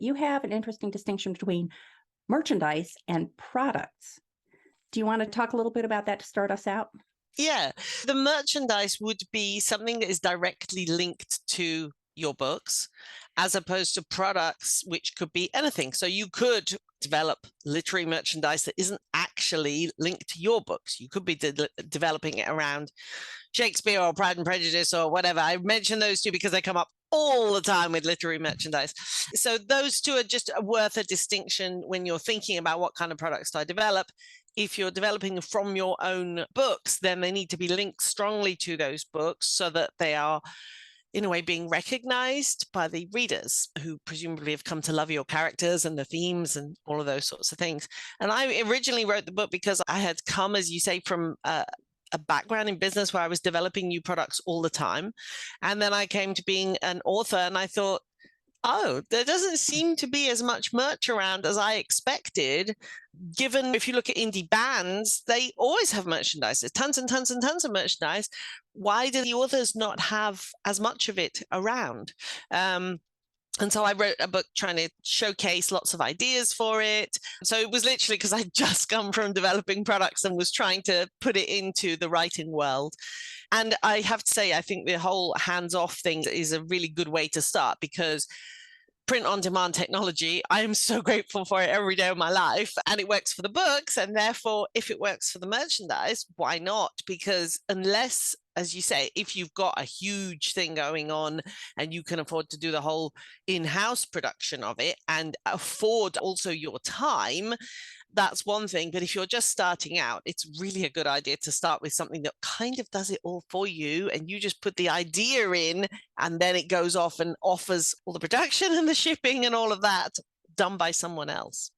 you have an interesting distinction between merchandise and products. Do you want to talk a little bit about that to start us out? Yeah, the merchandise would be something that is directly linked to your books, as opposed to products, which could be anything. So you could develop literary merchandise that isn't actually linked to your books. You could be developing it around Shakespeare or Pride and Prejudice or whatever. I mention those two because they come up all the time with literary merchandise. So those two are just worth a distinction when you're thinking about what kind of products do I develop. If you're developing from your own books, then they need to be linked strongly to those books so that they are, in a way, being recognized by the readers who presumably have come to love your characters and the themes and all of those sorts of things. And I originally wrote the book because I had come, as you say, from a background in business where I was developing new products all the time. And then I came to being an author and I thought, oh, there doesn't seem to be as much merch around as I expected. Given if you look at indie bands, they always have merchandise. There's tons and tons and tons of merchandise. Why do the authors not have as much of it around? And so I wrote a book trying to showcase lots of ideas for it. So it was literally because I'd just come from developing products and was trying to put it into the writing world. And I have to say, I think the whole hands-off thing is a really good way to start, because print-on-demand technology, I am so grateful for it every day of my life, and it works for the books. And therefore, if it works for the merchandise, why not? Because unless, as you say, if you've got a huge thing going on and you can afford to do the whole in-house production of it and afford also your time, that's one thing. But if you're just starting out, it's really a good idea to start with something that kind of does it all for you, and you just put the idea in, and then it goes off and offers all the production and the shipping and all of that done by someone else.